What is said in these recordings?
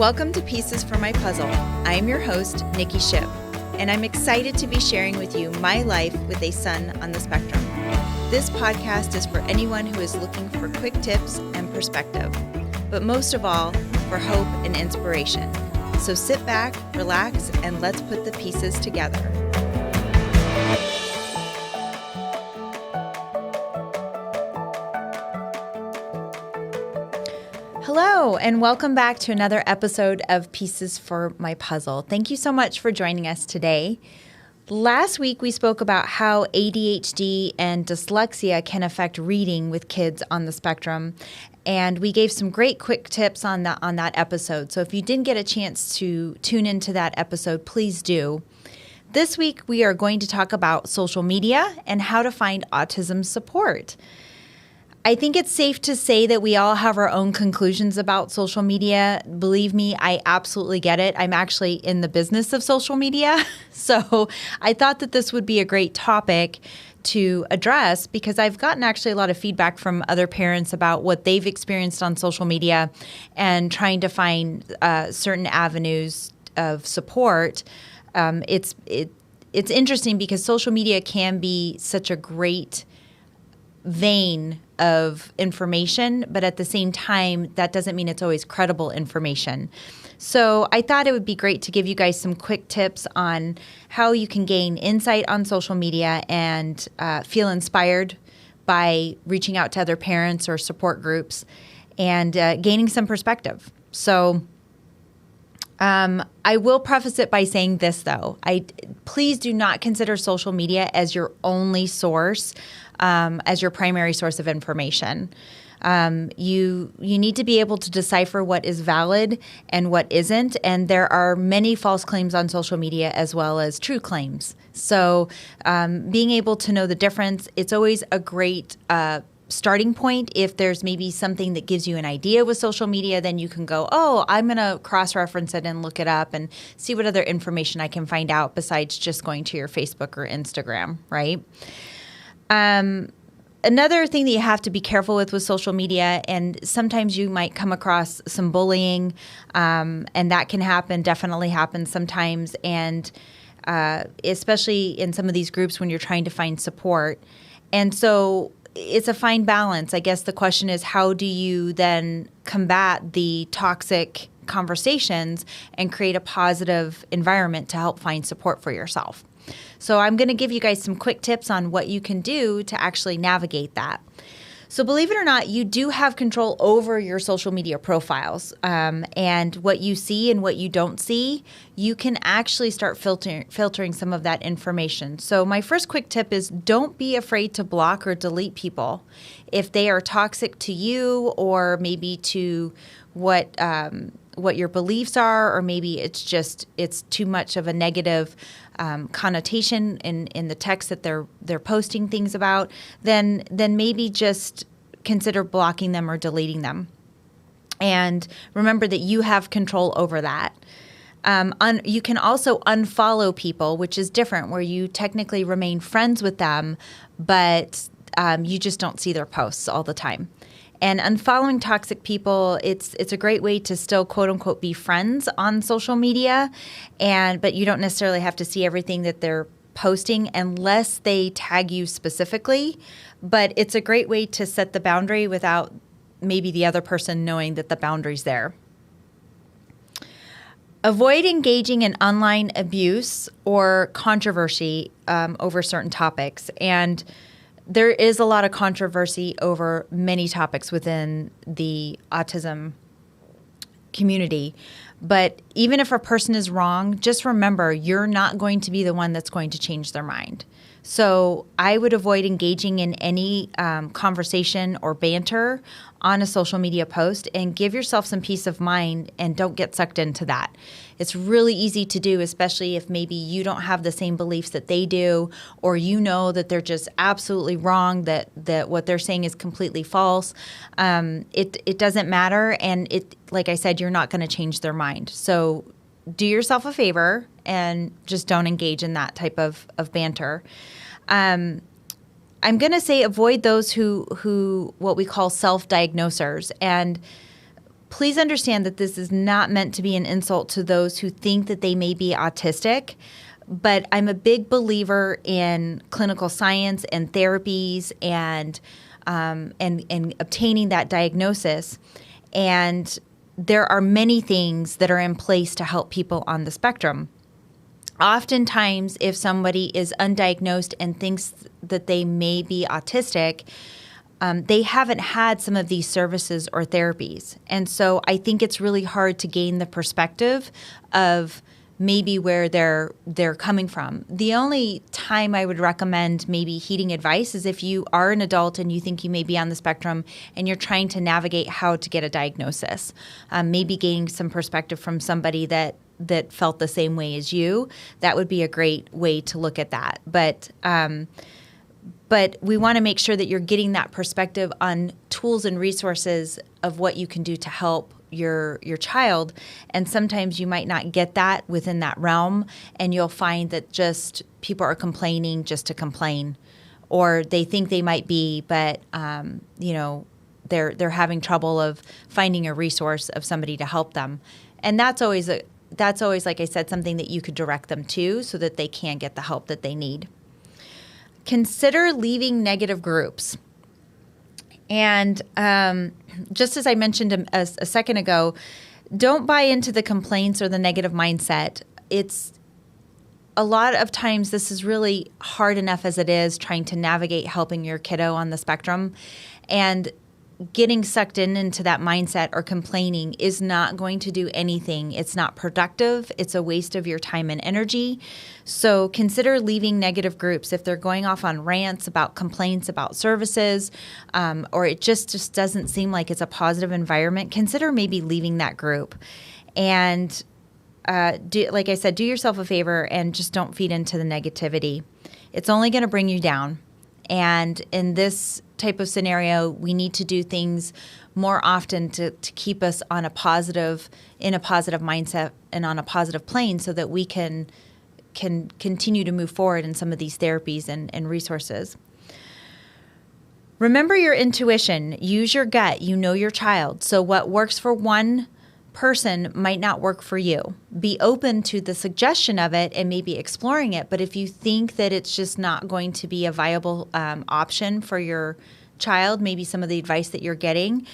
Welcome to Pieces for My Puzzle. I am your host, Nikki Shipp, and I'm excited to be sharing with you my life with a son on the spectrum. This podcast is for anyone who is looking for quick tips and perspective, but most of all, for hope and inspiration. So sit back, relax, and let's put the pieces together. Hello, and welcome back to another episode of Pieces for My Puzzle. Thank you so much for joining us today. Last week, we spoke about how ADHD and dyslexia can affect reading with kids on the spectrum, and we gave some great quick tips on that episode. So if you didn't get a chance to tune into that episode, please do. This week, we are going to talk about social media and how to find autism support. I think it's safe to say that we all have our own conclusions about social media. Believe me, I absolutely get it. I'm actually in the business of social media. So I thought that this would be a great topic to address because I've gotten actually a lot of feedback from other parents about what they've experienced on social media and trying to find certain avenues of support. It's interesting because social media can be such a great vein of information, but at the same time, that doesn't mean it's always credible information. So I thought it would be great to give you guys some quick tips on how you can gain insight on social media and feel inspired by reaching out to other parents or support groups and gaining some perspective. So I will preface it by saying this, though. Please do not consider social media as your only source, as your primary source of information. You need to be able to decipher what is valid and what isn't, and there are many false claims on social media as well as true claims. So being able to know the difference, it's always a great starting point. If there's maybe something that gives you an idea with social media, then you can go, oh, I'm going to cross-reference it and look it up and see what other information I can find out besides just going to your Facebook or Instagram, right? Another thing that you have to be careful with social media, and sometimes you might come across some bullying, and that can happen, definitely happen sometimes, and especially in some of these groups when you're trying to find support. And so it's a fine balance. I guess the question is, how do you then combat the toxic conversations and create a positive environment to help find support for yourself? So I'm going to give you guys some quick tips on what you can do to actually navigate that. So believe it or not, you do have control over your social media profiles, and what you see and what you don't see, you can actually start filtering some of that information. So my first quick tip is don't be afraid to block or delete people if they are toxic to you or maybe to what your beliefs are, or maybe it's too much of a negative connotation in the text that they're posting things about, then maybe just consider blocking them or deleting them. And remember that you have control over that. You can also unfollow people, which is different, where you technically remain friends with them, but you just don't see their posts all the time. And unfollowing toxic people, it's a great way to still, quote unquote, be friends on social media, but you don't necessarily have to see everything that they're posting unless they tag you specifically. But it's a great way to set the boundary without maybe the other person knowing that the boundary's there. Avoid engaging in online abuse or controversy over certain topics. And there is a lot of controversy over many topics within the autism community. But even if a person is wrong, just remember you're not going to be the one that's going to change their mind. So I would avoid engaging in any conversation or banter on a social media post, and give yourself some peace of mind and don't get sucked into that. It's really easy to do, especially if maybe you don't have the same beliefs that they do, or you know that they're just absolutely wrong, that what they're saying is completely false. It doesn't matter, and like I said, you're not going to change their mind. So do yourself a favor and just don't engage in that type of banter. I'm going to say avoid those who what we call self-diagnosers. And please understand that this is not meant to be an insult to those who think that they may be autistic, but I'm a big believer in clinical science and therapies and obtaining that diagnosis. And there are many things that are in place to help people on the spectrum. Oftentimes, if somebody is undiagnosed and thinks that they may be autistic, they haven't had some of these services or therapies. And so I think it's really hard to gain the perspective of maybe where they're coming from. The only time I would recommend maybe heeding advice is if you are an adult and you think you may be on the spectrum and you're trying to navigate how to get a diagnosis. Maybe gaining some perspective from somebody that felt the same way as you. That would be a great way to look at that. But we want to make sure that you're getting that perspective on tools and resources of what you can do to help your child. And sometimes you might not get that within that realm, and you'll find that just people are complaining just to complain, or they think they might be, but they're having trouble of finding a resource of somebody to help them. And that's always, like I said, something that you could direct them to so that they can get the help that they need. Consider leaving negative groups. And just as I mentioned a second ago, don't buy into the complaints or the negative mindset. It's a lot of times this is really hard enough as it is trying to navigate helping your kiddo on the spectrum. And getting sucked into that mindset or complaining is not going to do anything. It's not productive. It's a waste of your time and energy. So consider leaving negative groups if they're going off on rants about complaints about services, or it just doesn't seem like it's a positive environment. Consider maybe leaving that group. And like I said, do yourself a favor and just don't feed into the negativity. It's only going to bring you down. And in this type of scenario, we need to do things more often to keep us in a positive mindset and on a positive plane so that we can continue to move forward in some of these therapies and resources. Remember your intuition. Use your gut. You know your child. So what works for one person might not work for you. Be open to the suggestion of it and maybe exploring it. But if you think that it's just not going to be a viable option for your child, maybe some of the advice that you're getting,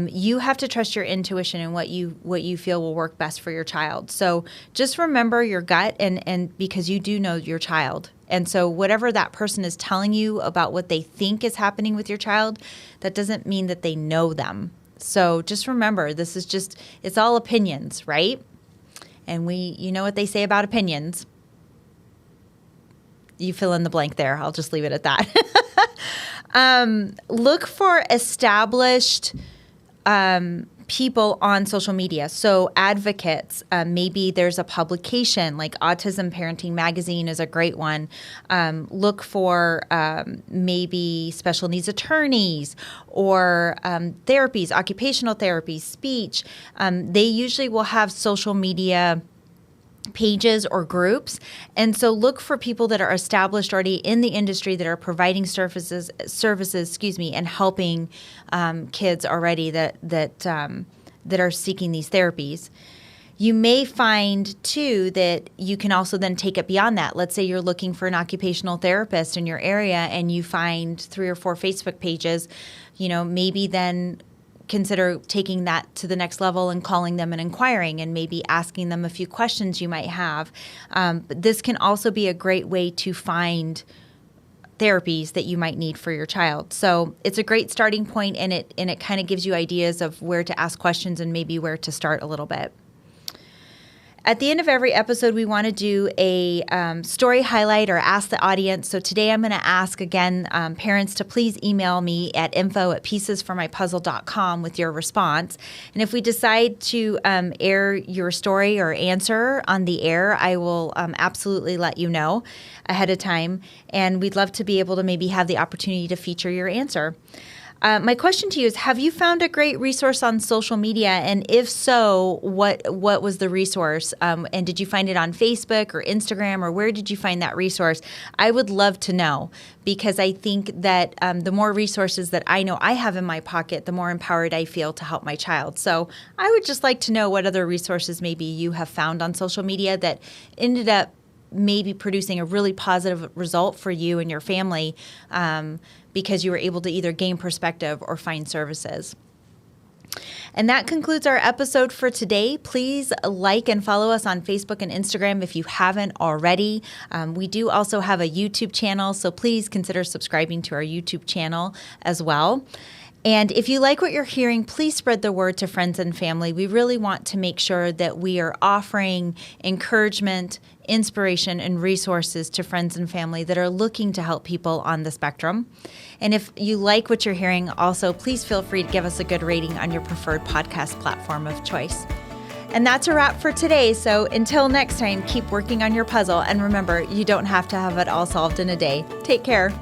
you have to trust your intuition and what you feel will work best for your child. So just remember your gut, and because you do know your child. And so whatever that person is telling you about what they think is happening with your child, that doesn't mean that they know them. So just remember, this is it's all opinions, right? And you know what they say about opinions. You fill in the blank there. I'll just leave it at that. Look for established people on social media. So advocates, maybe there's a publication like Autism Parenting Magazine is a great one. Look for maybe special needs attorneys or therapies, occupational therapy, speech. They usually will have social media pages or groups. And so look for people that are established already in the industry that are providing services, and helping kids already that are seeking these therapies. You may find, too, that you can also then take it beyond that. Let's say you're looking for an occupational therapist in your area and you find 3 or 4 Facebook pages, maybe then consider taking that to the next level and calling them and inquiring and maybe asking them a few questions you might have. But this can also be a great way to find therapies that you might need for your child. So it's a great starting point, and it kind of gives you ideas of where to ask questions and maybe where to start a little bit. At the end of every episode, we want to do a story highlight or ask the audience. So today I'm going to ask, again, parents to please email me at info@piecesformypuzzle.com with your response. And if we decide to air your story or answer on the air, I will absolutely let you know ahead of time. And we'd love to be able to maybe have the opportunity to feature your answer. My question to you is, have you found a great resource on social media? And if so, what was the resource? And did you find it on Facebook or Instagram, or where did you find that resource? I would love to know, because I think that the more resources that I know I have in my pocket, the more empowered I feel to help my child. So I would just like to know what other resources maybe you have found on social media that ended up maybe producing a really positive result for you and your family, because you were able to either gain perspective or find services. And that concludes our episode for today. Please like and follow us on Facebook and Instagram if you haven't already. We do also have a YouTube channel, so please consider subscribing to our YouTube channel as well. And if you like what you're hearing, please spread the word to friends and family. We really want to make sure that we are offering encouragement, inspiration, and resources to friends and family that are looking to help people on the spectrum. And if you like what you're hearing, also, please feel free to give us a good rating on your preferred podcast platform of choice. And that's a wrap for today. So until next time, keep working on your puzzle. And remember, you don't have to have it all solved in a day. Take care.